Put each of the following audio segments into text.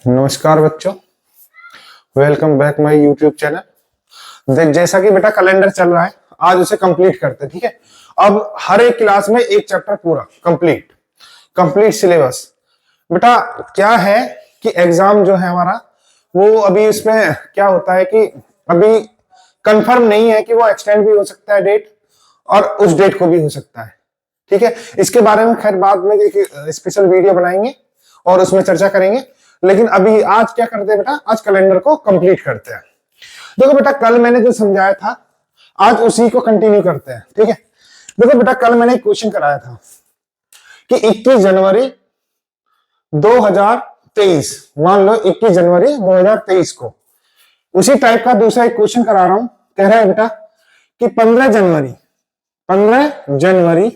नमस्कार बच्चों, welcome back my YouTube channel. देख, जैसा कि बेटा कैलेंडर चल रहा है, आज उसे कंप्लीट करते हैं। ठीक है, अब हर एक क्लास में एक चैप्टर पूरा कंप्लीट सिलेबस। बेटा क्या है कि एग्जाम जो है हमारा, वो अभी इसमें क्या होता है कि अभी कंफर्म नहीं है कि वो एक्सटेंड भी हो सकता है डेट, और उस डेट को भी हो सकता है। ठीक है, इसके बारे में खैर बाद में एक स्पेशल वीडियो बनाएंगे और उसमें चर्चा करेंगे। लेकिन अभी आज क्या करते हैं बेटा, आज कैलेंडर को कंप्लीट करते हैं। देखो बेटा, कल मैंने जो समझाया था आज उसी को कंटिन्यू करते हैं। ठीक है, देखो बेटा, कल मैंने एक क्वेश्चन कराया था कि 21 जनवरी 2023, मान लो 21 जनवरी 2023 को उसी टाइप का दूसरा एक क्वेश्चन करा रहा हूं। कह रहा है बेटा कि 15 जनवरी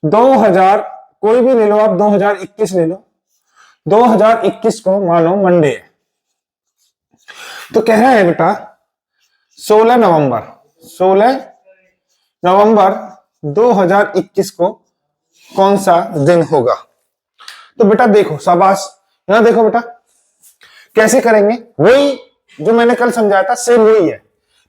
2000, कोई भी ले लो आप, 2021 ले लो, 2021 को मानो मंडे है। तो कह रहा है बेटा 16 नवंबर 2021 को कौन सा दिन होगा। तो बेटा देखो, शाबाश, यहां देखो बेटा कैसे करेंगे, वही जो मैंने कल समझाया था, सेम वही है।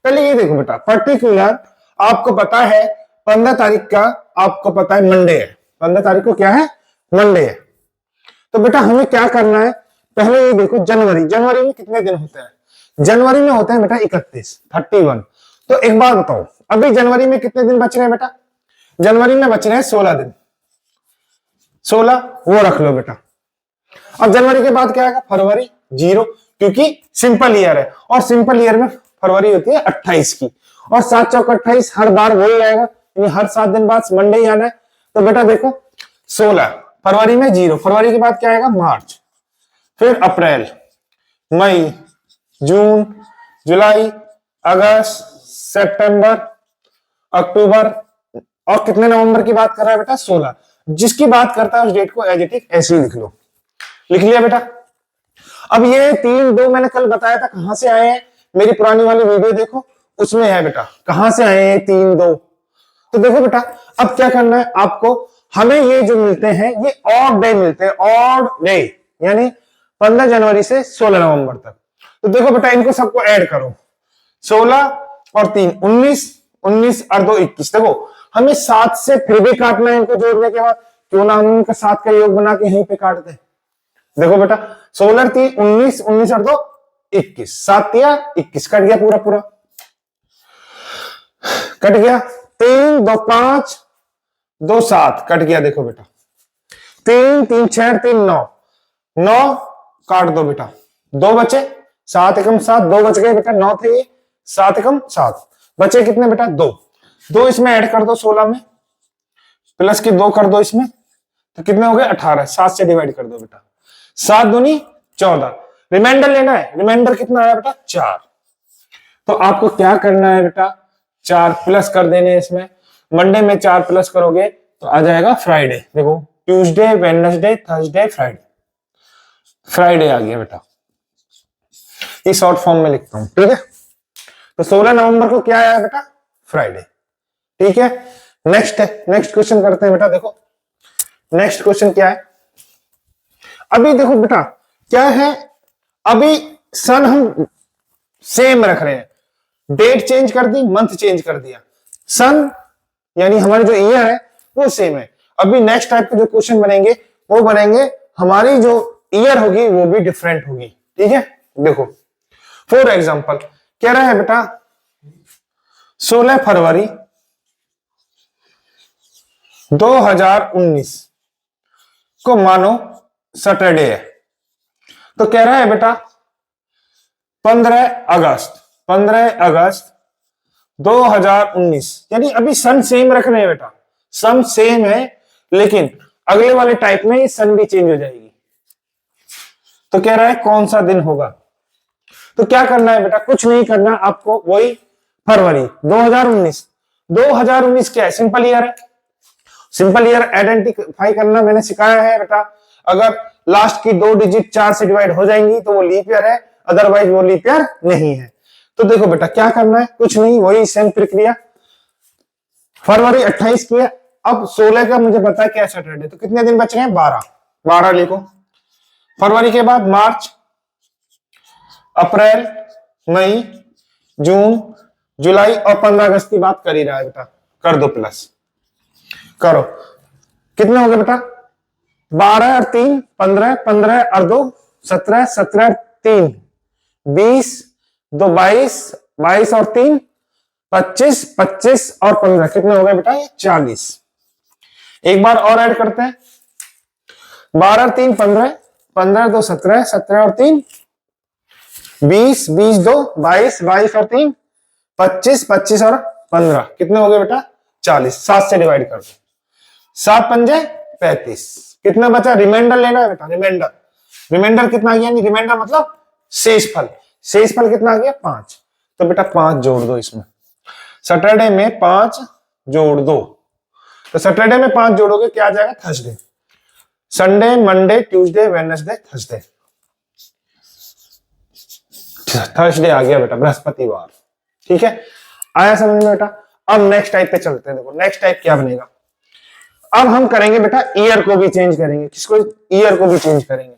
पहले ये देखो बेटा, पर्टिकुलर आपको पता है 15 तारीख का, आपको पता है मंडे है। 15 तारीख को क्या है, मंडे है। तो बेटा हमें क्या करना है, पहले ये देखो जनवरी में कितने दिन होते हैं। जनवरी में होते हैं बेटा 31। तो एक बात बताओ, अभी जनवरी में कितने दिन बच रहे हैं बेटा, जनवरी में बच रहे हैं 16 दिन। 16 वो रख लो बेटा। अब जनवरी के बाद क्या आएगा, फरवरी 0, क्योंकि सिंपल ईयर है, और सिंपल ईयर में फरवरी होती है 28 की, और 7 चौक 28, हर बार वही आएगा, हर 7 दिन बाद मंडे ही आना है। तो बेटा देखो 16, फरवरी में 0, फरवरी के बाद क्या आएगा, मार्च, फिर अप्रैल, मई, जून, जुलाई, अगस्त, सितंबर, अक्टूबर, और कितने नवंबर की बात कर रहा है बेटा, 16। जिसकी बात करता है उस डेट को एज इट इज ऐसे ही लिख लो। लिख लिया बेटा। अब ये 3-2 मैंने कल बताया था, कहां से आए हैं, मेरी पुरानी वाली वीडियो देखो, उसमें है बेटा कहां से आए हैं 3-2। तो देखो बेटा, अब क्या करना है आपको, हमें ये जो मिलते हैं ये ऑड डे मिलते हैं, ऑड डे, यानी 15 जनवरी से 16 नवंबर तक। तो देखो बेटा, इनको सबको ऐड करो, 16 और 3 19, 19 और 2 21। देखो हमें 7 से फिर भी काटना है इनको जोड़ने के बाद, क्यों ना हम इनका 7 का योग बना के यहीं पे काट दें। देखो बेटा 16 3 19, 19 और 2 21, 7 या 21, कट गया पूरा कट गया। 3 2 5 2 7 कट गया। देखो बेटा 3 3 6 3 9, 9 काट दो बेटा, 2 बचे, 7 एकम 7, 2 बच गए बेटा, 9 थे, 7 एकम 7, बचे कितने बेटा, 2 इसमें ऐड कर दो, 16 में प्लस के 2 कर दो इसमें, तो कितने हो गए 18, 7 से डिवाइड कर दो बेटा, 7 दूनी 14, रिमाइंडर लेना है, रिमाइंडर कितना आया बेटा, 4। तो आपको क्या करना है बेटा, 4 प्लस कर देने इसमें, मंडे में 4 प्लस करोगे तो आ जाएगा फ्राइडे। देखो ट्यूसडे, वेडनेसडे, थर्सडे, फ्राइडे आ गया बेटा, ये शॉर्ट फॉर्म में लिखता हूं। ठीक है, तो 16 नवंबर को क्या आया बेटा, फ्राइडे। ठीक है, नेक्स्ट क्वेश्चन करते हैं बेटा। देखो नेक्स्ट क्वेश्चन क्या है, अभी देखो बेटा क्या है, अभी सन हम सेम रख रहे हैं, डेट चेंज कर दी, मंथ चेंज कर दिया, सन यानी हमारे जो ईयर है वो सेम है। अभी नेक्स्ट टाइप के जो क्वेश्चन बनेंगे वो बनेंगे, हमारी जो ईयर होगी वो भी डिफरेंट होगी। ठीक है, देखो फॉर एग्जांपल कह रहा है बेटा 16 फरवरी 2019 को मानो सैटरडे है। तो कह रहा है बेटा 15 अगस्त 2019, यानी अभी सन सेम रख रहे हैं बेटा, सन सेम है, लेकिन अगले वाले टाइप में सन भी चेंज हो जाएगी। तो कह रहा है कौन सा दिन होगा। तो क्या करना है बेटा, कुछ नहीं करना आपको, वही फरवरी 2019 क्या है, सिंपल ईयर है। सिंपल ईयर आइडेंटिफाई करना मैंने सिखाया है बेटा, अगर लास्ट की 2 डिजिट 4 से डिवाइड हो जाएंगी तो वो लीप ईयर है, अदरवाइज वो लीप ईयर नहीं है। तो देखो बेटा क्या करना है, कुछ नहीं, वही सेम प्रक्रिया, फरवरी 28 की है, अब 16 का मुझे पता है क्या सैटरडे, तो कितने दिन बच रहे हैं, 12 लिखो, फरवरी के बाद मार्च, अप्रैल, मई, जून, जुलाई और 15 अगस्त की बात कर ही रहा है बेटा। कर दो प्लस, करो। कितने हो गए बेटा? 12 और 3 15, 15 और 2 17, 17 3 20, 2 22, 22 और 3 25, 25 और 15 कितने हो गए बेटा? ये 40। एक बार और ऐड करते हैं। 12 और 3 15, 15 2 17, 17 और 3 20, 20 2 22, 22 और 3 25, 25 और 15 कितने हो गए बेटा? 40। 7 से डिवाइड कर दो। 7 पंजे 35। कितना बचा? रिमाइंडर लेना है बेटा, रिमाइंडर। रिमाइंडर कितना गया? नहीं, रिमाइंडर मतलब शेषफल। शेषफल कितना आ गया? 5। तो बेटा 5 जोड़ दो इसमें। सैटरडे में 5 जोड़ दो, तो सैटरडे में 5 जोड़ोगे क्या आ जाएगा? Thursday. Sunday, Monday, Tuesday, Wednesday, Thursday. Thursday आ गया बेटा, बृहस्पतिवार। ठीक है, आया समझ में बेटा? अब नेक्स्ट टाइप पे चलते हैं। देखो नेक्स्ट टाइप क्या बनेगा। अब हम करेंगे बेटा ईयर को भी चेंज करेंगे। किसको? ईयर को भी चेंज करेंगे।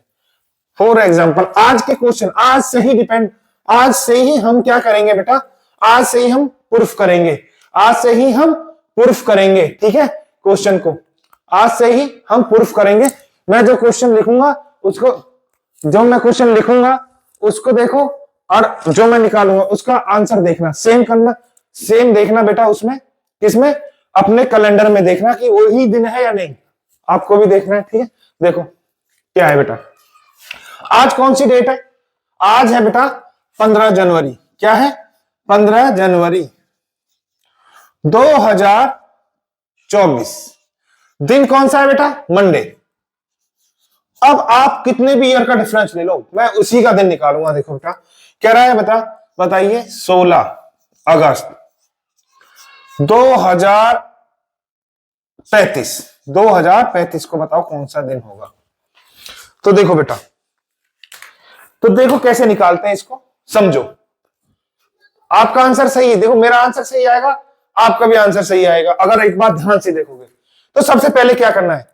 फॉर एग्जाम्पल आज के क्वेश्चन आज से ही डिपेंड, आज से ही हम क्या करेंगे बेटा? आज से ही हम प्रूफ करेंगे। आज से ही हम प्रूफ करेंगे। ठीक है, क्वेश्चन को आज से ही हम प्रूफ करेंगे। मैं जो क्वेश्चन लिखूंगा उसको, जो मैं क्वेश्चन लिखूंगा उसको देखो, और जो मैं निकालूंगा उसका आंसर देखना, सेम करना, सेम देखना बेटा। उसमें किसमें? अपने कैलेंडर में देखना कि वही दिन है या नहीं, आपको भी देखना है। ठीक है, देखो क्या है बेटा। आज कौन सी डेट है? आज है बेटा 15 जनवरी। क्या है? 15 जनवरी 2024। दिन कौन सा है बेटा? मंडे। अब आप कितने भी ईयर का डिफरेंस ले लो, मैं उसी का दिन निकालूंगा। देखो बेटा कह रहा है, बता बताइए 16 अगस्त 2035। 2035 को बताओ कौन सा दिन होगा। तो देखो बेटा, तो देखो कैसे निकालते हैं इसको, समझो। आपका आंसर सही है, देखो मेरा आंसर सही आएगा, आपका भी आंसर सही आएगा अगर एक बात ध्यान से देखोगे। तो सबसे पहले क्या करना है,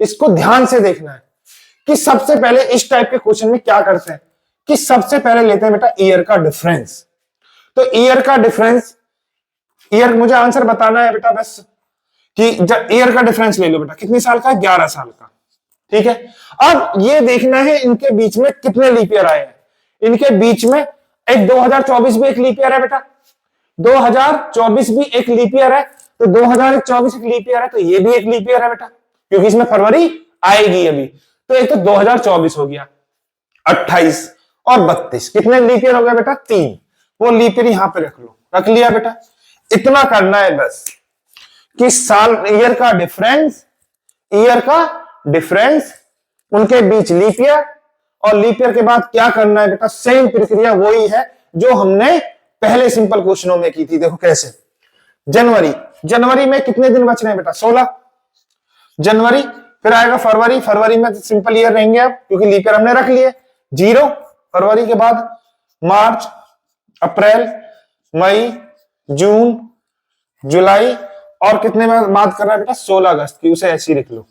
इसको ध्यान से देखना है कि सबसे पहले इस टाइप के क्वेश्चन में क्या करते हैं कि सबसे पहले लेते हैं बेटा ईयर का डिफरेंस। तो ईयर का डिफरेंस, ईयर मुझे आंसर बताना है बेटा बस, कि जब ईयर का डिफरेंस ले लो बेटा, कितने साल का? 11 साल का। ठीक है, अब ये देखना है इनके बीच में कितने लीप ईयर आए हैं। इनके बीच में एक 2024 भी एक लीप ईयर है बेटा, 2024 भी एक लीप ईयर है, तो 2024 एक लीप ईयर है, तो ये भी एक लीप ईयर है बेटा, क्योंकि इसमें फरवरी आएगी अभी। तो एक तो 2024 हो गया, 28 और 32 कितने लीप ईयर हो गया बेटा? 3। वो लीप ईयर यहां पे रख लो, रख लिया बेटा। इतना करना है बस कि साल, ईयर का डिफरेंस, ईयर का डिफरेंस, उनके बीच लीप ईयर, और लीप ईयर के बाद क्या करना है बेटा? सेम प्रक्रिया वही है जो हमने पहले सिंपल क्वेश्चनों में की थी। देखो कैसे। जनवरी, जनवरी में कितने दिन बच रहे हैं बेटा? 16 जनवरी। फिर आएगा फरवरी, फरवरी में सिंपल ईयर रहेंगे अब, क्योंकि लीप ईयर हमने रख लिए 0। फरवरी के बाद मार्च, अप्रैल, मई, जून, जुलाई, और कितने में बात कर रहा है बेटा? 16 अगस्त की, उसे ऐसे ही लिख लो।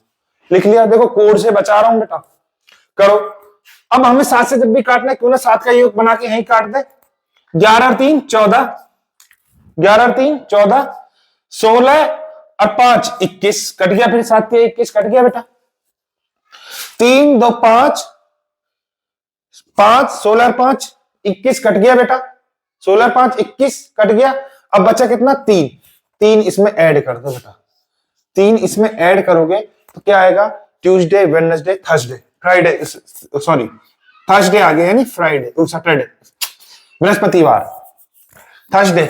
लिख लिया। देखो कोड से बचा रहा हूं बेटा, करो। अब हमें 7 से जब भी काटना है, क्यों ना 7 का योग बना के यहीं काट दे। 11 और 3 14, 11 और 3 14, 16 और 5 21 कट गया, फिर 7 के 21 कट गया बेटा। 3 2 5 5, 16 और 5 21 कट गया बेटा, 16 5 21 कट गया। अब बचा कितना? 3। 3 इसमें ऐड कर दो बेटा, 3 इसमें ऐड करोगे तो क्या आएगा? Tuesday, Wednesday, Thursday, Friday, sorry Thursday आ गया, यानी फ्राइडे, सैटरडे, बृहस्पतिवार, थर्सडे,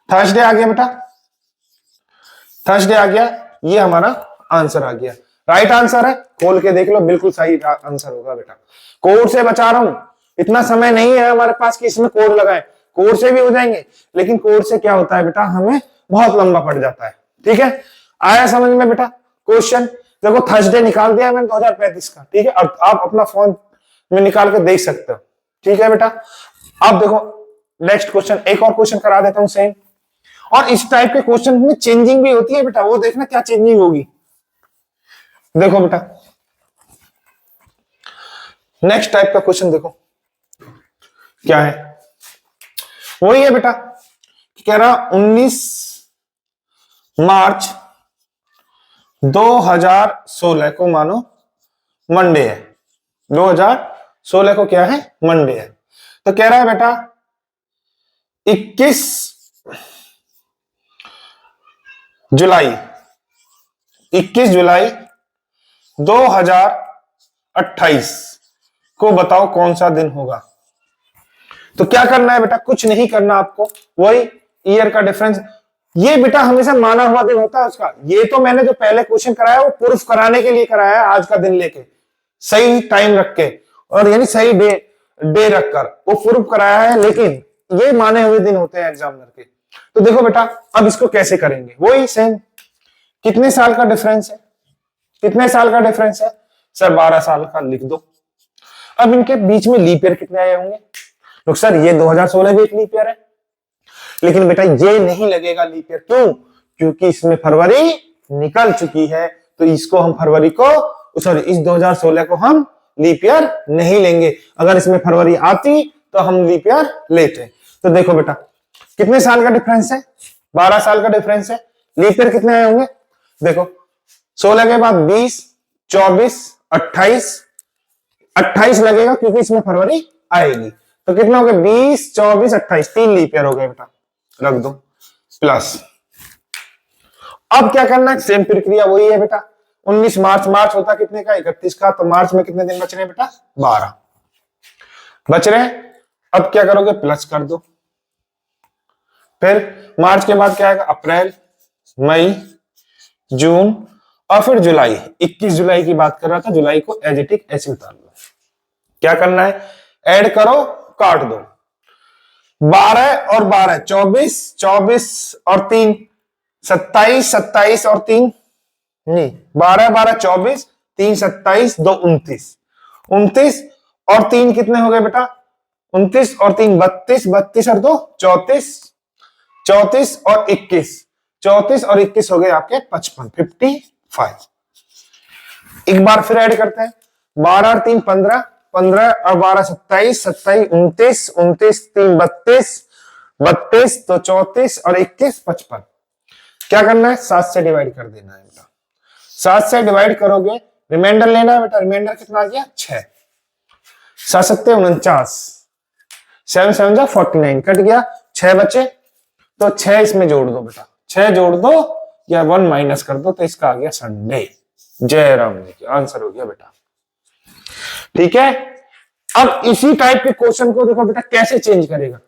थर्सडे आ गया बेटा, थर्सडे आ गया। ये हमारा आंसर आ गया, राइट आंसर है। खोल के देख लो, बिल्कुल सही आंसर होगा बेटा। कोड से बचा रहा हूं, इतना समय नहीं है हमारे पास कि इसमें कोड लगाए। कोड से भी हो जाएंगे, लेकिन कोड से क्या होता है बेटा, हमें बहुत लंबा पड़ जाता है। ठीक है, आया समझ में बेटा क्वेश्चन? देखो थर्सडे निकाल दिया मैंने 2035 का। ठीक है, अब आप अपना फोन में निकाल के देख सकते हो। ठीक है बेटा, अब देखो नेक्स्ट क्वेश्चन, एक और क्वेश्चन करा देता हूं सेम। और इस टाइप के क्वेश्चन में चेंजिंग भी होती है बेटा, वो देखना क्या चेंजिंग होगी। देखो बेटा, नेक्स्ट टाइप का क्वेश्चन देखो क्या है, वही है बेटा, कह रहा 19 मार्च 2016 को मानो मंडे है, 2016 को क्या है, मंडे है। तो कह रहा है बेटा 21 जुलाई 2028 को बताओ कौन सा दिन होगा। तो क्या करना है बेटा, कुछ नहीं करना आपको, वही ईयर का डिफरेंस, ये बेटा हमेशा माना हुआ दिन होता है उसका। ये तो मैंने जो पहले क्वेश्चन कराया वो प्रूफ कराने के लिए कराया है, आज का दिन लेके सही टाइम रख के, और यानी सही डे रखकर वो प्रूफ कराया है, लेकिन ये माने हुए दिन होते हैं एग्जामिनर के। तो देखो बेटा अब इसको कैसे करेंगे, वही सेम, कितने साल का डिफरेंस है, कितने साल का डिफरेंस है सर, 12 साल का लिख दो। अब इनके बीच में लीप ईयर कितने आए होंगे, तो सर ये 2016 भी एक लीप ईयर है, लेकिन बेटा ये नहीं लगेगा लीप ईयर, क्यों, क्योंकि इसमें फरवरी निकल चुकी है, तो इसको हम फरवरी को, सॉरी इस 2016 को हम लीप ईयर नहीं लेंगे। अगर इसमें फरवरी आती तो हम लीप ईयर लेते। तो देखो बेटा कितने साल का डिफरेंस है, 12 साल का डिफरेंस है, लीप ईयर कितने आए होंगे, देखो 16 के बाद 20, 24, 28, 28 लगेगा क्योंकि इसमें फरवरी आएगी, तो कितने हो गए, 20, 24, 28, 3 लीप ईयर हो गए बेटा, रख दो प्लस। अब क्या करना है, सेम प्रक्रिया वही है बेटा, 19 मार्च, मार्च होता कितने का, 31 का, तो मार्च में कितने दिन बच रहे हैं बेटा, 12 बच रहे हैं। अब क्या करोगे, प्लस कर दो, फिर मार्च के बाद क्या आएगा, अप्रैल, मई, जून और फिर जुलाई। 21 जुलाई की बात कर रहा था, जुलाई को एज इट इज ऐसे उतार लो। क्या करना है, ऐड करो, काट दो, 12 और 12 24, 24 और 3 27, 27 और 3 नहीं, 12 12 24, 3 27, 2 29, 29 और 3 कितने हो गए बेटा, 29 और 3 32, 32 और 2 34, 34 और 21, 34 और 21 हो गए आपके 55, 55। एक बार फिर ऐड करते हैं, 12 और 3 15, 15 और 12 27, 27 29, 29 3 32, 32 तो 34 और 21 55। क्या करना है, 7 से डिवाइड कर देना है बेटा, 7 से डिवाइड करोगे, रिमाइंडर लेना है बेटा, रिमाइंडर कितना आ गया, 6, 7 7 49, 7 7 जा 49, कट गया, 6 बचे, तो 6 इसमें जोड़ दो बेटा, 6 जोड़ दो या 1 माइनस कर दो, तो इसका आ गया संडे। जय राम जी की आंसर हो गया बेटा, ठीक है। अब इसी टाइप के क्वेश्चन को देखो बेटा कैसे चेंज करेगा,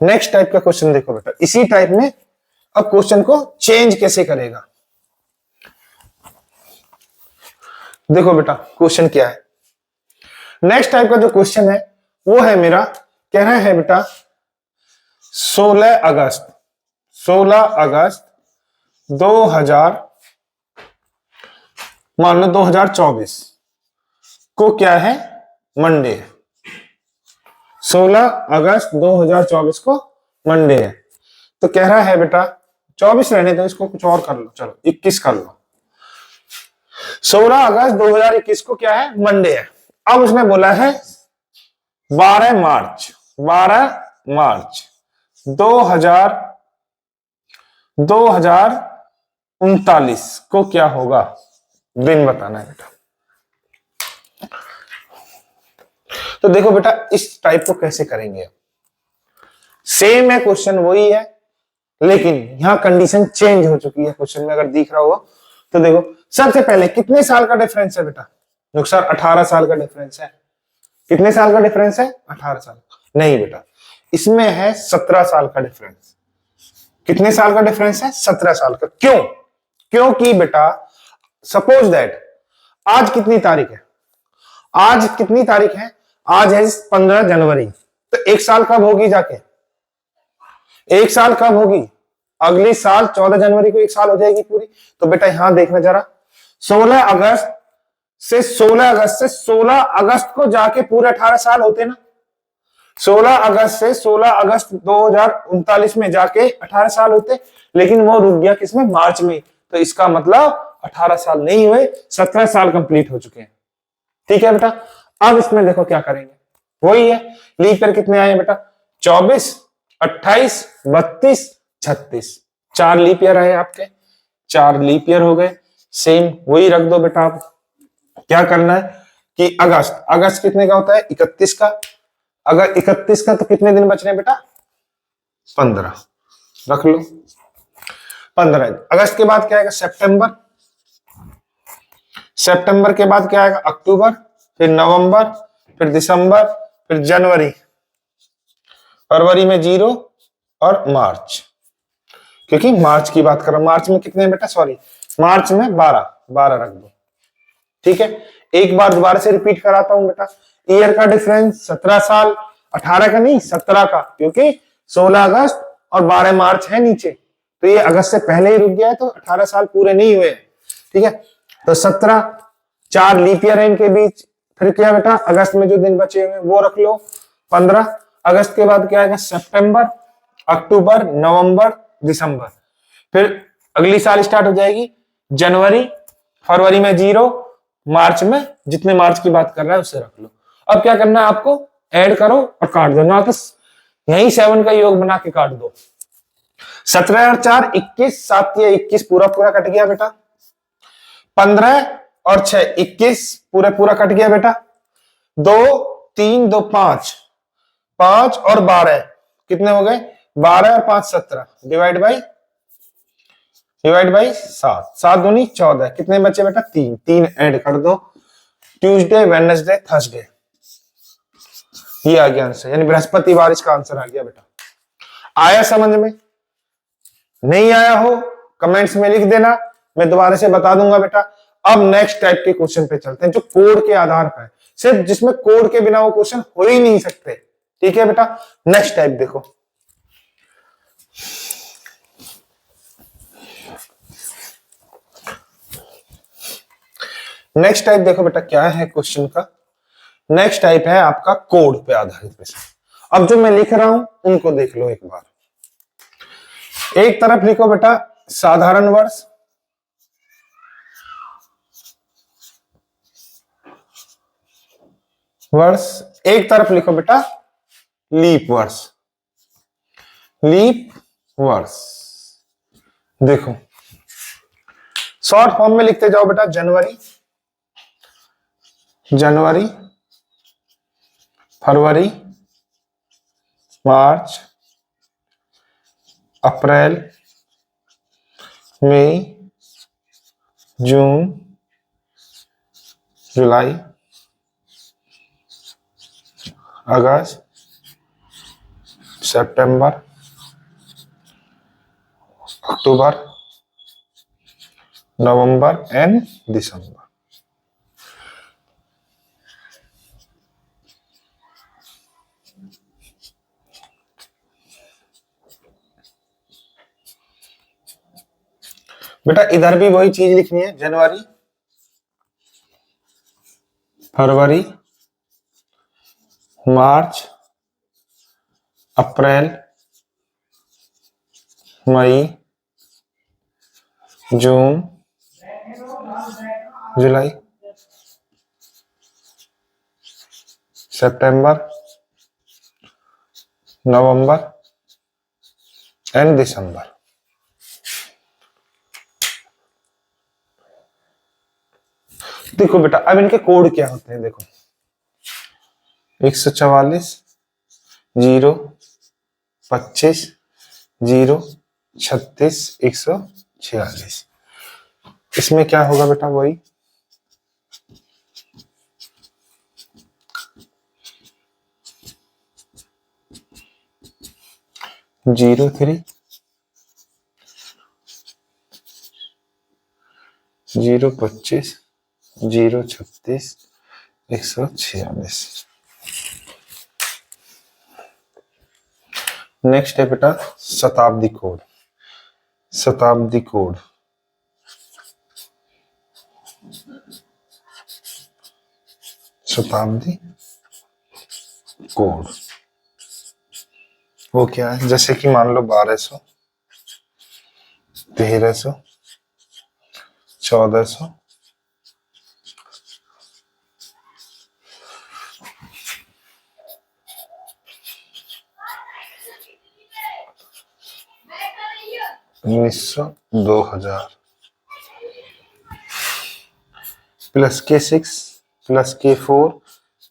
नेक्स्ट टाइप का क्वेश्चन देखो बेटा, इसी टाइप में अब क्वेश्चन को चेंज कैसे करेगा। देखो बेटा क्वेश्चन क्या है, नेक्स्ट टाइप का जो क्वेश्चन है वो है मेरा, कह रहा है बेटा 16 अगस्त 2000 मान लो 2024 को क्या है, मंडे है, 16 अगस्त 2024 को मंडे है। तो कह रहा है बेटा 24 रहने दो, इसको कुछ और कर लो, चलो 21 कर लो, 16 अगस्त 2021 को क्या है, मंडे है। अब उसने बोला है 12 मार्च 2039 को क्या होगा, दिन बताना है बेटा। तो देखो बेटा इस टाइप को कैसे करेंगे, सेम है क्वेश्चन वही है, लेकिन यहां कंडीशन चेंज हो चुकी है क्वेश्चन में, अगर दिख रहा हो तो देखो सबसे पहले कितने साल का डिफरेंस है बेटा, सर 18 साल का डिफरेंस है। कितने साल का डिफरेंस है, 18 साल। नहीं बेटा इसमें है 17 साल का डिफरेंस। कितने साल का डिफरेंस है, 17 साल का। क्यों, क्योंकि बेटा सपोज दैट आज कितनी तारीख है, आज कितनी तारीख है, आज है 15 जनवरी, तो एक साल कब होगी जाके, एक साल कब होगी, अगले साल 14 जनवरी को एक साल हो जाएगी पूरी। तो बेटा यहां देखना जरा, 16 अगस्त से 16 अगस्त को जाके पूरे 18 साल होते ना, 16 अगस्त से 16 अगस्त 2039 में जाके 18 साल होते, लेकिन वो रुक गया किसमें, मार्च में। तो इसका मतलब 18 साल नहीं हुए, 17 साल कंप्लीट हो चुके हैं। ठीक है बेटा, अब इसमें देखो क्या करेंगे, वही है लीप ईयर कितने आए हैं बेटा, 24, 28, 32, 36, 4 लीप ईयर आए आपके, 4 लीप ईयर हो गए। सेम वही रख दो बेटा। आप क्या करना है कि अगस्त, अगस्त कितने का होता है, 31 का। अगर 31 का तो कितने दिन बच रहे हैं बेटा, 15 रख लो। 15 अगस्त के बाद क्या आएगा, सितंबर, सितंबर के बाद क्या आएगा, अक्टूबर, फिर नवंबर, फिर दिसंबर, फिर जनवरी, फरवरी में 0 और मार्च, क्योंकि मार्च की बात कर रहा हूं। मार्च में कितने बेटा, सॉरी मार्च में 12, 12 रख दो। ठीक है, एक बार दोबारा से रिपीट कराता हूं बेटा, ईयर का डिफरेंस 17 साल, 18 का नहीं 17 का, क्योंकि 16 अगस्त और 12 मार्च है नीचे, तो ये अगस्त से पहले ही रुक गया है, तो 18 साल पूरे नहीं हुए। ठीक है, तो 17, 4 लीप ईयर है इनके बीच। फिर क्या बेटा, अगस्त में जो दिन बचे हुए वो रख लो 15। अगस्त के बाद क्या आएगा, सितंबर, अक्टूबर, नवंबर, दिसंबर, फिर अगली साल स्टार्ट हो जाएगी जनवरी, फरवरी में 0, मार्च में जितने मार्च की बात कर रहा है उसे रख लो। अब क्या करना है आपको, ऐड करो और काट दो ना, तो यही 7 का योग बना के काट दो। 17 और 4 21, 7 या 21 पूरा पूरा कट गया बेटा। 15 और 6 21 पूरा पूरा कट गया बेटा। 2 3 2 5, 5 और 12 कितने हो गए, 12 और 5 17, डिवाइड बाई 7, 7 दूनी 14, कितने बचे बेटा, 3, 3 ऐड कर दो। ट्यूसडे, वेडनेसडे, थर्सडे, ये आ गया आंसर, यानी बृहस्पतिवार इसका आंसर आ गया बेटा। आया समझ में, नहीं आया हो कमेंट्स में लिख देना, मैं दोबारा से बता दूंगा बेटा। अब नेक्स्ट टाइप के क्वेश्चन पे चलते हैं, जो कोड के आधार पर है, सिर्फ जिसमें कोड के बिना वो क्वेश्चन हो ही नहीं सकते। ठीक है बेटा, नेक्स्ट टाइप देखो, नेक्स्ट टाइप देखो बेटा क्या है क्वेश्चन का। नेक्स्ट टाइप है आपका कोड पे आधारित क्वेश्चन। अब जो मैं लिख रहा हूं उनको देख लो एक बार। एक तरफ लिखो बेटा साधारण वर्ष, एक तरफ लिखो बेटा लीप वर्ष, लीप वर्ष। देखो शॉर्ट फॉर्म में लिखते जाओ बेटा, जनवरी, जनवरी, फरवरी, मार्च, अप्रैल, मई, जून, जुलाई, अगस्त, सितंबर, अक्टूबर, नवंबर एंड दिसंबर। बेटा इधर भी वही चीज लिखनी है, जनवरी, फरवरी, मार्च, अप्रैल, मई, जून, जुलाई, सितंबर, नवंबर एंड दिसंबर। देखो बेटा अब इनके कोड क्या होते हैं, देखो 144, 0, 25, 0, 36, 146। इसमें क्या होगा बेटा, वही 03, 025, 036, 146। नेक्स्ट है बेटा शताब्दी कोड, शताब्दी कोड, शताब्दी कोड वो क्या है, जैसे कि मान लो 1200, 1300, 1400 1900 2000 plus K6 plus K4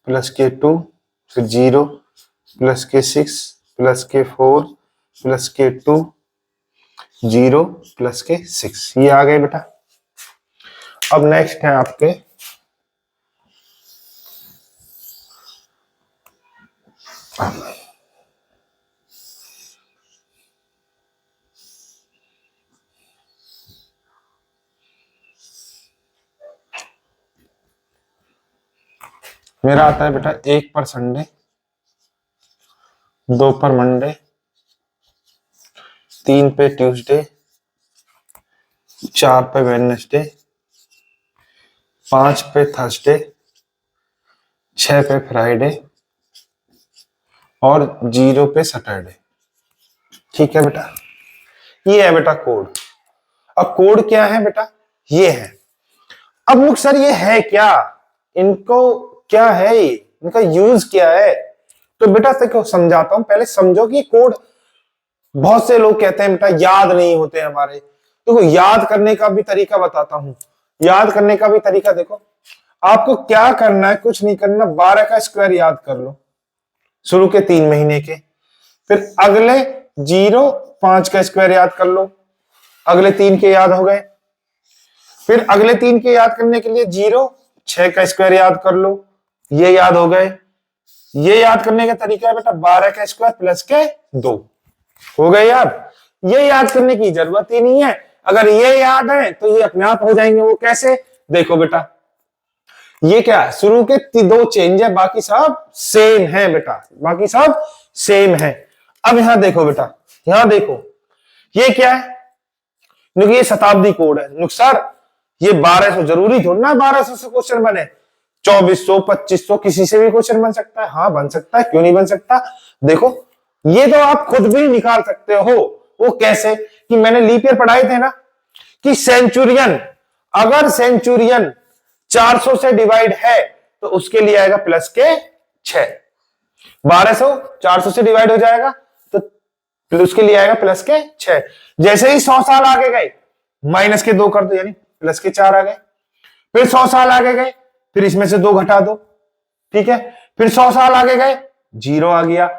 plus K2 फिर 0 plus K6 plus K4 plus K2 0 plus K6 ये आ गए बेटा। अब नेक्स्ट है आपके मेरा आता है बेटा 1 पर संडे, 2 पर मंडे, 3 पे ट्यूसडे, 4 पे वेडनेसडे, 5 पे थर्सडे, 6 पे फ्राइडे और 0 पे सैटरडे। ठीक है बेटा, ये है बेटा कोड। अब कोड क्या है बेटा, ये है। अब मुख सर ये है क्या, इनको क्या है, इनका यूज क्या है? तो बेटा देखो समझाता हूं, पहले समझो कि कोड, बहुत से लोग कहते हैं बेटा याद नहीं होते हमारे। देखो याद करने का भी तरीका बताता हूं। याद करने का भी तरीका देखो, आपको क्या करना है, कुछ नहीं करना, 12 का स्क्वायर याद कर लो शुरू के 3 महीने के, फिर अगले 0 5 का स्क्वायर याद कर लो, अगले 3 के याद हो गए, फिर अगले 3 के याद करने के लिए 0 6 का स्क्वायर याद कर लो, ये याद हो गए। ये याद करने का तरीका है बेटा 12 का स्क्वायर प्लस के 2 हो गए याद। ये याद करने की जरूरत ही नहीं है, अगर ये याद है तो ये अपने आप हो जाएंगे। वो कैसे, देखो बेटा ये क्या है, शुरू के 2 चेंज है, बाकी सब सेम है बेटा, बाकी सब सेम है। अब यहां देखो बेटा, यहां देखो ये क्या है, क्योंकि ये शताब्दी कोड है। नुकसान ये 1200 जरूरी थोड़ा ना 1200 से क्वेश्चन बने, 2400 2500 किसी से भी क्वेश्चन बन सकता है। हाँ बन सकता है, क्यों नहीं बन सकता। देखो ये तो आप खुद भी निकाल सकते हो। वो कैसे, कि मैंने लीप ईयर पढ़ाए थे ना, कि सेंचुरियन, अगर सेंचुरियन 400 से डिवाइड है तो उसके लिए आएगा प्लस के 6, 1200 400 से डिवाइड हो जाएगा तो उसके लिए आएगा प्लस के 6। जैसे ही 100 साल आगे गए माइनस के 2 कर दो, यानी प्लस के 4 आ गए। फिर 100 साल आगे गए, फिर इसमें से 2 घटा दो, ठीक है। फिर 100 साल आगे गए, 0 आ गया।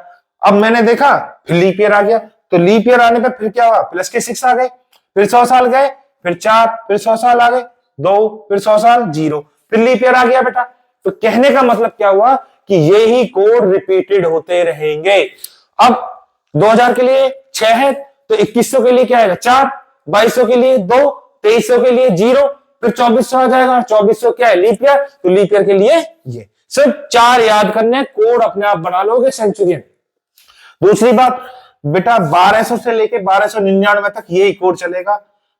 अब मैंने देखा फिर लीप ईयर आ गया, तो लीप ईयर आने पर फिर क्या हुआ, प्लस के 6 आ गए। फिर 100 साल गए, फिर 4, फिर 100 साल आ गए 2, फिर 100 साल 0, फिर लीप ईयर आ गया बेटा। तो कहने का मतलब क्या हुआ कि ये ही कोड रिपीटेड होते रहेंगे। अब 2000 के लिए 6 है, तो 2100 के लिए क्या आएगा 4, 2200 के लिए 2, 2300 के लिए 0, फिर 2400 आ जाएगा। 2400 क्या है, लीप ईयर, तो लीप ईयर के लिए ये सिर्फ 4 याद करने, कोड अपने आप बना लोगे सेंचुरियन। दूसरी बात बेटा 1200 से लेके 1299 तक यही कोड चलेगा।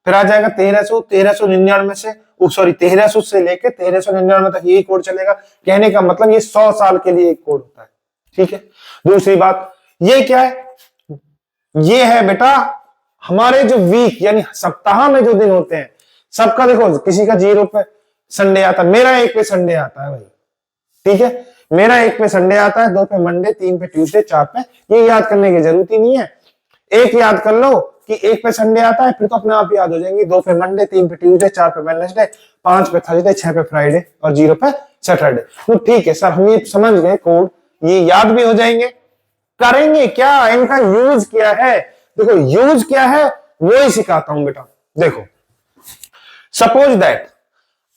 फिर आ जाएगा 1300, 1399 से सॉरी 1300 से लेके 1399 तक यही कोड चलेगा। कहने का मतलब ये 100 साल के लिए एक कोड होता है, ठीक है। दूसरी बात ये क्या है, ये है बेटा हमारे जो वीक यानी सप्ताह में जो दिन होते हैं सबका। देखो किसी का 0 पे संडे आता है, मेरा 1 पे संडे आता है भाई, ठीक है। मेरा 1 पे संडे आता है, 2 पे मंडे, 3 पे ट्यूसडे, 4 पे, ये याद करने की जरूरत ही नहीं है। एक याद कर लो कि 1 पे संडे आता है, फिर तो अपने आप याद हो जाएंगे। 2 पे मंडे, 3 पे ट्यूसडे, 4 पे वेडनेसडे, 5 पे थर्सडे, 6 पे फ्राइडे और 0 पे सैटरडे। तो ठीक है सर, हम ये समझ गए कोड, ये याद भी हो जाएंगे। करेंगे क्या, इनका यूज क्या है, देखो यूज क्या है वो ही सिखाता हूं बेटा। देखो सपोज दैट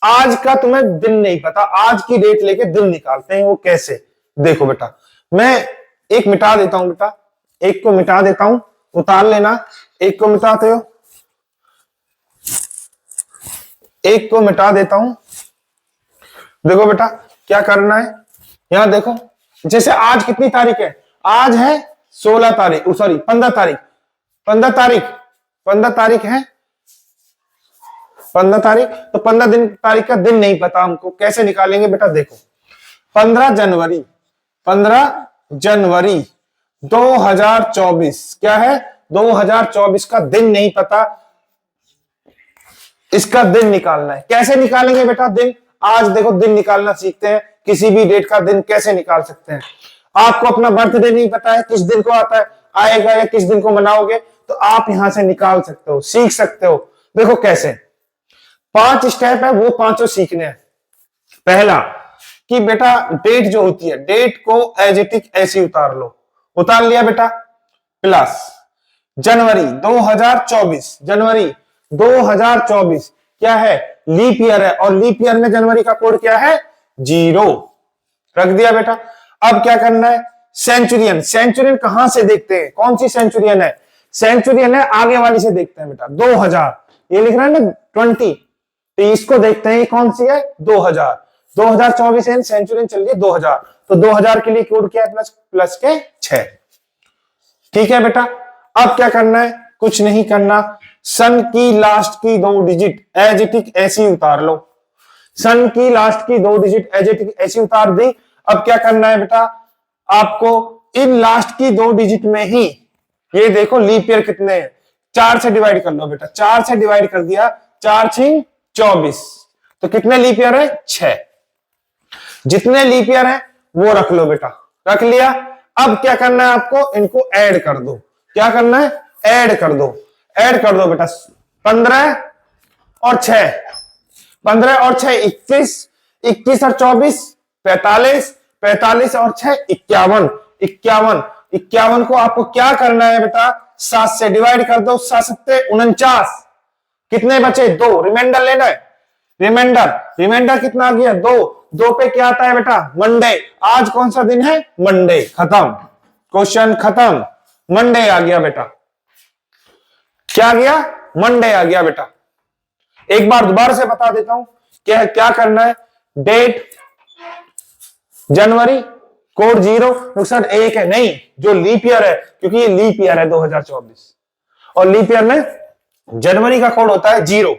आज का तुम्हें दिन नहीं पता, आज की डेट लेके दिन निकालते हैं, वो कैसे, देखो बेटा मैं एक मिटा देता हूं बेटा, एक को मिटा देता हूं, उतार लेना। एक को मिटाते हो, एक को मिटा देता हूं। देखो बेटा क्या करना है, यहां देखो जैसे आज कितनी तारीख है, आज है 16 तारीख, सॉरी 15 तारीख, 15 तारीख, 15 तारीख है, 15 तारीख। तो 15 दिन तारीख का दिन नहीं पता हमको, कैसे निकालेंगे बेटा, देखो 15 जनवरी, 15 जनवरी 2024 क्या है, 2024 का दिन नहीं पता। इसका दिन निकालना है। कैसे निकालेंगे बेटा दिन? आज देखो दिन निकालना सीखते हैं, किसी भी डेट का दिन कैसे निकाल सकते हैं। आपको अपना बर्थडे नहीं पता है किस दिन को आता है, आएगा या किस दिन को मनाओगे, तो आप यहां से निकाल सकते हो, सीख सकते हो। देखो कैसे, 5 स्टेप है, वो पांचों सीखने हैं। पहला कि बेटा डेट जो होती है, डेट को एज इट इज ऐसी उतार लो। उतार लिया बेटा, प्लस जनवरी 2024, जनवरी 2024 क्या है? लीप ईयर है, और लीप ईयर में जनवरी का कोड क्या है? 0। रख दिया बेटा। अब क्या करना है? सेंचुरियन, सेंचुरियन कहां से देखते हैं? कौन सी सेंचुरियन है? सेंचुरियन है आगे वाली से देखते हैं बेटा। 2000 ये लिख रहा है ना 20, तो इसको देखते हैं, ये कौन सी है? 2000। 2024 है, सेंचुरियन चल रही है 2000, तो 2000 के लिए कोड क्या है? प्लस प्लस के 6। ठीक है बेटा। अब क्या करना है? कुछ नहीं करना, सन की लास्ट की 2 डिजिट एज इट इज ऐसी उतार लो। सन की लास्ट की 2 डिजिट एज इट इज ऐसी उतार दी। अब क्या करना है बेटा? आपको इन लास्ट की 2 डिजिट में ही, ये देखो लीप ईयर कितने हैं, 4 से डिवाइड कर लो बेटा। 4 से डिवाइड कर दिया, 4 6 24, तो कितने लीप ईयर है? 6। जितने लीप ईयर है वो रख लो बेटा। रख लिया। अब क्या करना है आपको? इनको ऐड कर दो। क्या करना है? ऐड कर दो। ऐड कर दो बेटा, 15 और 6, 15 और 6 21, 21 और 24 45, 45 और 6 51, 51, 51 को आपको क्या करना है बेटा? 7 से डिवाइड कर दो। 7 7 49, कितने बचे? 2। रिमाइंडर लेना है, रिमाइंडर, रिमाइंडर कितना आ गया? 2। 2 पे क्या आता है बेटा? मंडे। आज कौन सा दिन है? मंडे। खत्म, क्वेश्चन खत्म। मंडे आ गया बेटा। क्या आ गया? मंडे आ गया बेटा। एक बार दोबारा से बता देता हूं क्या क्या करना है। डेट जनवरी, कोड 0, नुकसान 1 है, नहीं जो लीप ईयर है, क्योंकि ये लीप ईयर है 2024, और लीप ईयर में जनवरी का कोड होता है 0।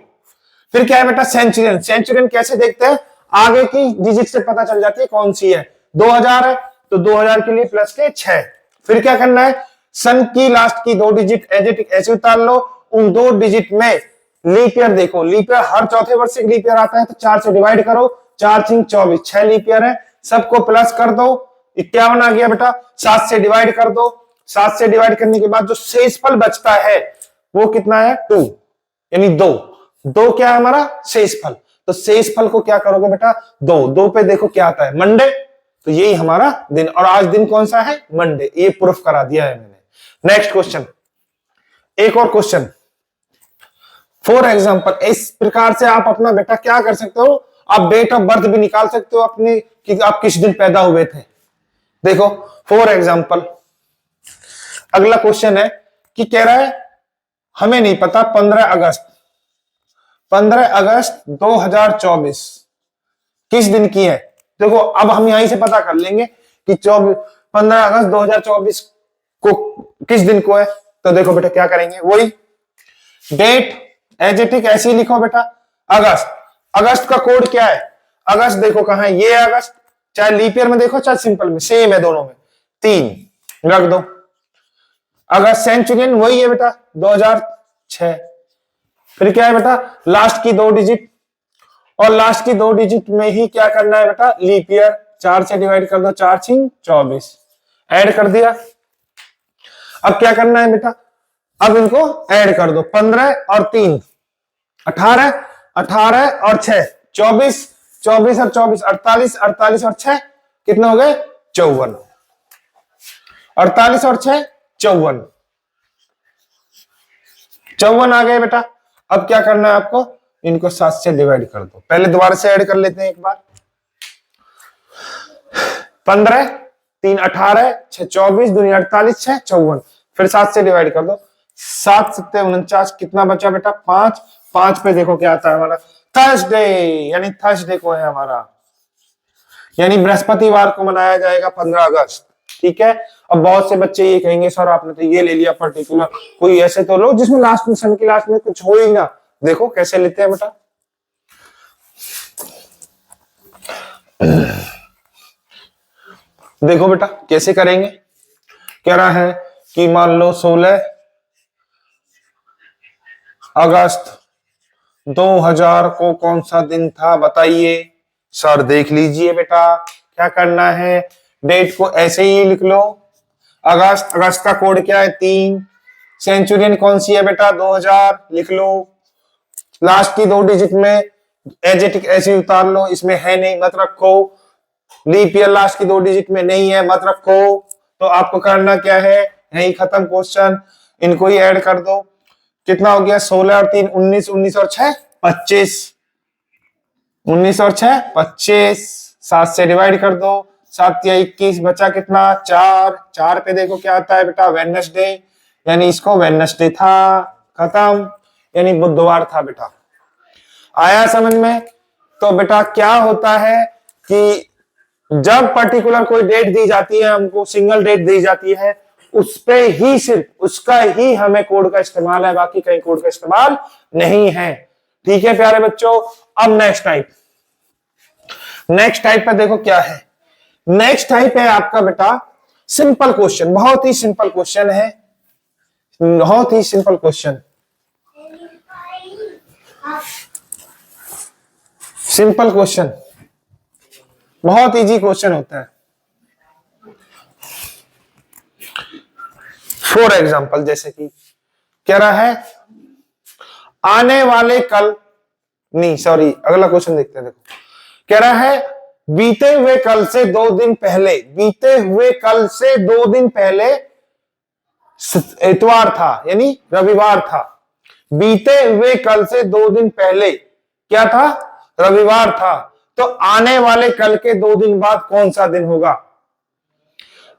फिर क्या है बेटा? सेंचुरियन। सेंचुरियन कैसे देखते हैं? आगे की डिजिट से पता चल जाती है कौन सी है। 2000 है, तो 2000 के लिए प्लस के 6। फिर क्या करना है? सन की लास्ट की 2 डिजिट एज इट इज ऐसे उतार लो। उन 2 डिजिट में लीप ईयर देखो, लीप ईयर हर चौथे वर्ष से लीप ईयर आता है, तो 4 से डिवाइड करो। 4 6 24, 6 लीप ईयर है, सबको प्लस कर दो। 51 आ गया बेटा। 7 से डिवाइड कर दो। 7 से डिवाइड करने के बाद जो शेषफल बचता है वो कितना है? 2, यानी 2। 2 क्या है हमारा? शेषफल। तो शेषफल को क्या करोगे बेटा? 2। 2 पे देखो क्या आता है? मंडे। तो यही हमारा दिन, और आज दिन कौन सा है? मंडे। ये प्रूफ करा दिया है मैंने। नेक्स्ट क्वेश्चन, एक और क्वेश्चन। फॉर एग्जाम्पल, इस प्रकार से आप अपना बेटा क्या कर सकते हो? आप डेट ऑफ बर्थ भी निकाल सकते हो अपनी, कि आप किस दिन पैदा हुए थे। देखो फॉर एग्जाम्पल, अगला क्वेश्चन है कि कह रहा है हमें नहीं पता 15 अगस्त, 15 अगस्त 2024 किस दिन की है। देखो अब हम यहीं से पता कर लेंगे कि 15 अगस्त 2024 को किस दिन को है। तो देखो बेटा क्या करेंगे, वही डेट एज इट इज ऐसे ही लिखो बेटा। अगस्त, अगस्त का कोड क्या है? अगस्त देखो कहां है? ये अगस्त, चाहे लीप ईयर में देखो चाहे सिंपल में, सेम है दोनों में। 3 रख दो। अगस्त सेंचुरियन वही है बेटा 2006। फिर क्या है बेटा? लास्ट की 2 डिजिट, और लास्ट की 2 डिजिट में ही क्या करना है बेटा? Leap year. 4 से डिवाइड कर दो। 4 6 24, ऐड कर दिया। अब क्या करना है बेटा? अब इनको ऐड कर दो। 15 और 3 18, 18 और 6 24, 24 और 24 48, 48 और 6 कितने हो गए? 54। 48 और 6 54, 54 आ गए बेटा। अब क्या करना है आपको? इनको 7 से डिवाइड कर दो। पहले दोबारा से ऐड कर लेते हैं एक बार। 15 3 18, 6 24, 2 48, 6 54, फिर 7 से डिवाइड कर दो। 7 7 49, कितना बचा बेटा? 5। 5 पे देखो क्या आता है हमारा? थर्सडे, यानी थर्सडे को है हमारा, यानी बृहस्पतिवार को मनाया जाएगा 15 अगस्त। ठीक है। अब बहुत से बच्चे ये कहेंगे सर आपने तो ये ले लिया पर्टिकुलर, कोई ऐसे तो लो जिसमें लास्ट में, सन की लास्ट में कुछ हो ही ना। देखो कैसे लेते हैं बेटा। देखो बेटा कैसे करेंगे। कह रहा है कि मान लो 16 अगस्त 2000 को कौन सा दिन था बताइए। सर देख लीजिए बेटा, क्या करना है, डेट को ऐसे ही लिख लो। अगस्त, अगस्त का कोड क्या है 3। सेंचुरियन कौन सी है बेटा 2000 लिख लो। लास्ट की 2 डिजिट में एजेटिक ऐसे उतार लो, इसमें है नहीं मत रखो। लीप ईयर लास्ट की 2 डिजिट में नहीं है मत रखो। तो आपको करना क्या है, यही खत्म क्वेश्चन, इनको ही ऐड कर दो। कितना हो गया 16 और 3 19, 19 और 6 25, 19 और 6 25, 7 से डिवाइड कर दो, 7 या 21, बचा कितना 4। 4 पे देखो क्या आता है बेटा वेडनेसडे, यानी इसको वेडनेसडे था, खत्म, यानी बुधवार था बेटा। आया समझ में। तो बेटा क्या होता है कि जब पर्टिकुलर कोई डेट दी जाती है, हमको सिंगल डेट दी जाती है, उस पे ही सिर्फ उसका ही हमें कोड का इस्तेमाल है, बाकी कहीं कोड का इस्तेमाल नहीं है। ठीक है प्यारे बच्चों। अब नेक्स्ट टाइप, नेक्स्ट टाइप पे देखो क्या है। नेक्स्ट टाइप है आपका बेटा सिंपल क्वेश्चन, बहुत ही सिंपल क्वेश्चन है, बहुत ही सिंपल क्वेश्चन, सिंपल क्वेश्चन, बहुत इजी क्वेश्चन होता है। फॉर एग्जाम्पल जैसे कि कह रहा है आने वाले कल, नहीं सॉरी अगला क्वेश्चन देखते हैं। देखो कह रहा है बीते हुए कल से 2 दिन पहले, बीते हुए कल से 2 दिन पहले इतवार था यानी रविवार था। बीते हुए कल से 2 दिन पहले क्या था, रविवार था। तो आने वाले कल के 2 दिन बाद कौन सा दिन होगा।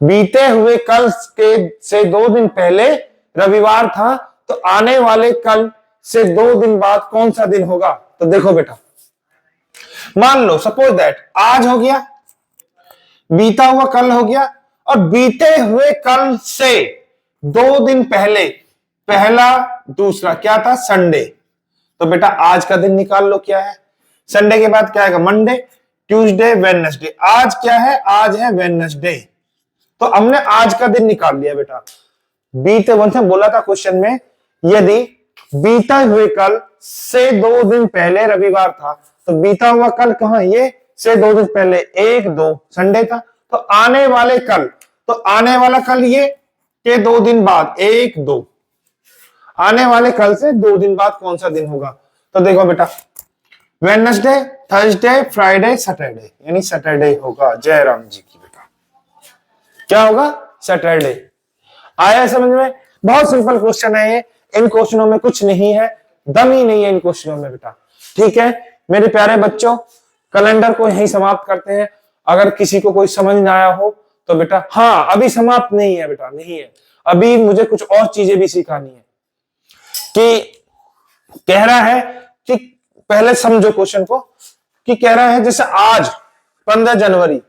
बीते हुए कल के से 2 दिन पहले रविवार था, तो आने वाले कल से 2 दिन बाद कौन सा दिन होगा। तो देखो बेटा, मान लो सपोज दैट आज हो गया, बीता हुआ कल हो गया, और बीते हुए कल से 2 दिन पहले पहला दूसरा क्या था संडे। तो बेटा आज का दिन निकाल लो क्या है, संडे के बाद क्या आएगा मंडे, ट्यूसडे, वेडनेसडे। आज क्या है, आज है वेडनेसडे। तो हमने आज का दिन निकाल लिया बेटा। बीते वन से बोला था क्वेश्चन में, यदि बीता हुए कल से 2 दिन पहले रविवार था, तो बीता हुआ कल कहां, ये से 2 दिन पहले 1 2 संडे था। तो आने वाले कल, तो आने वाला कल ये के 2 दिन बाद 1 2, आने वाले कल से 2 दिन बाद कौन सा दिन होगा। तो देखो बेटा वेडनेसडे, थर्सडे, फ्राइडे, सैटरडे, यानी सैटरडे होगा। जय राम जी की बेटा, क्या होगा सैटरडे। आया समझ में। बहुत सिंपल क्वेश्चन है ये, इन क्वेश्चनों में कुछ नहीं है, दम ही नहीं है इन क्वेश्चनों में बेटा। ठीक है मेरे प्यारे बच्चों, कैलेंडर को यहीं समाप्त करते हैं। अगर किसी को कोई समझ ना आया हो तो बेटा, हाँ अभी समाप्त नहीं है बेटा, नहीं है, अभी मुझे कुछ और चीजें भी सिखानी है। कि कह रहा है कि पहले समझो क्वेश्चन को, कि कह रहा है जैसे आज 15 जनवरी,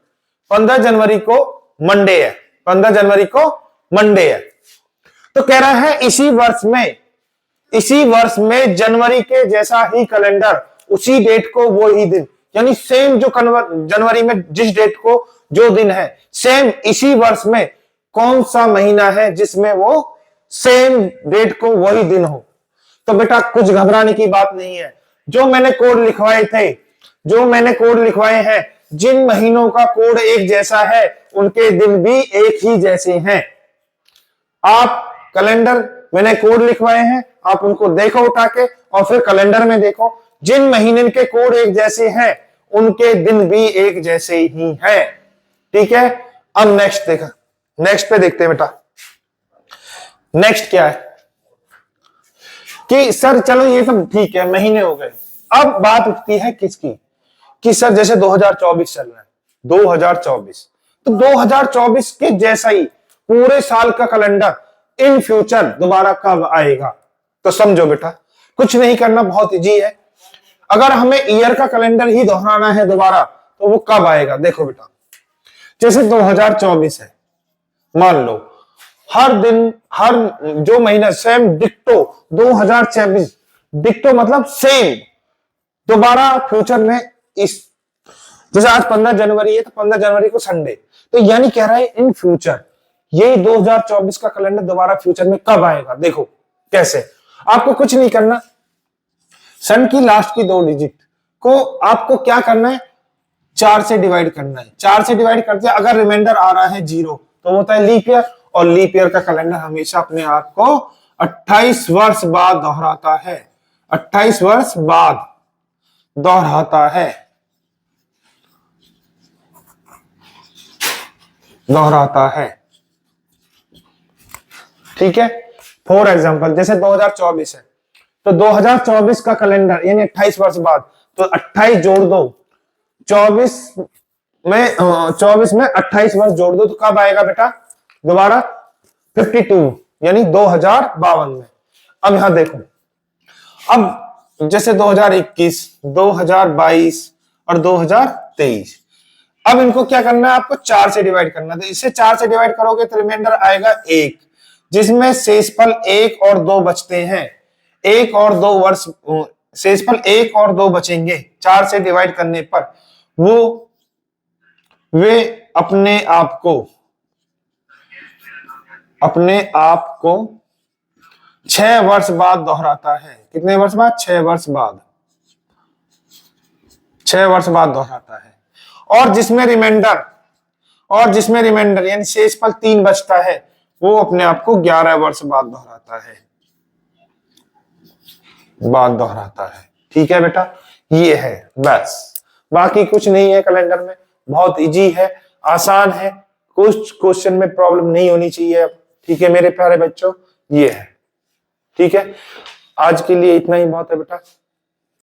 15 जनवरी को मंडे है, 15 जनवरी को मंडे है। तो कह रहा है इसी वर्ष में जनवरी के जैसा ही कैलेंडर, उसी डेट को वो ही दिन, यानी सेम जो जनवरी में जिस डेट को जो दिन है, सेम इसी वर्ष में कौन सा महीना है जिसमें वो सेम डेट को वही दिन हो। तो बेटा कुछ घबराने की बात नहीं है, जो मैंने कोड लिखवाए थे, जो मैंने कोड लिखवाए हैं, जिन महीनों का कोड एक जैसा है उनके दिन भी एक ही जैसे हैं। आप कैलेंडर मैंने कोड लिखवाए हैं, आप उनको देखो उठा के, और फिर कैलेंडर में देखो, जिन महीने के कोड एक जैसे हैं उनके दिन भी एक जैसे ही हैं। ठीक है। अब नेक्स्ट देखा, नेक्स्ट पे देखते हैं बेटा, नेक्स्ट क्या है कि सर चलो ये सब ठीक है, महीने हो गए। अब बात उठती है किसकी, कि सर जैसे 2024 चल रहा है, 2024, तो 2024 के जैसा ही पूरे साल का कैलेंडर इन फ्यूचर दोबारा कब आएगा। तो समझो बेटा, कुछ नहीं करना, बहुत इजी है। अगर हमें ईयर का कैलेंडर ही दोहराना है दोबारा, तो वो कब आएगा। देखो बेटा, जैसे 2024 है, मान लो हर दिन, हर जो महीना सेम डिक्टो 2024, डिक्टो मतलब सेम दोबारा फ्यूचर में। इस जैसे आज 15 जनवरी है, तो 15 जनवरी को संडे, तो यानी कह रहा है इन फ्यूचर ये 2024 का कैलेंडर दोबारा फ्यूचर में कब आएगा। देखो कैसे, आपको कुछ नहीं करना, सन की लास्ट की 2 डिजिट को आपको क्या करना है, 4 से डिवाइड करना है। 4 से डिवाइड करते हैं, अगर रिमाइंडर आ रहा है 0 तो होता है लीप ईयर, और लीप ईयर का कैलेंडर हमेशा अपने आप को 28 वर्ष बाद दोहराता है। 28 वर्ष बाद दोहराता है, दोहराता है। ठीक है, फॉर एग्जांपल जैसे 2024 है, तो 2024 का कैलेंडर यानी 28 वर्ष बाद, तो 28 जोड़ दो 24 में, 24 में 28 वर्ष जोड़ दो तो कब आएगा बेटा दोबारा 52 यानी 2052 में। अब यहां देखो, अब जैसे 2021, 2022 और 2023, अब इनको क्या करना है, आपको 4 से डिवाइड करना है। तो इसे 4 से डिवाइड करोगे तो रिमाइंडर आएगा 1, जिसमें शेषफल 1 और 2 बचते हैं। 1 और 2 वर्ष, शेषफल 1 और 2 बचेंगे 4 से डिवाइड करने पर। वे अपने आप को 6 वर्ष बाद दोहराता है। कितने वर्ष बाद? 6 वर्ष बाद, 6 वर्ष बाद दोहराता है। और जिसमें रिमाइंडर यानी शेषफल 3 बचता है, वो अपने आप को 11 वर्ष बाद दोहराता है। ठीक है बेटा, ये है बस, बाकी कुछ नहीं है कैलेंडर में। बहुत इजी है, आसान है, कुछ क्वेश्चन में प्रॉब्लम नहीं होनी चाहिए। ठीक है मेरे प्यारे बच्चों, ये है। ठीक है, आज के लिए इतना ही बहुत है बेटा।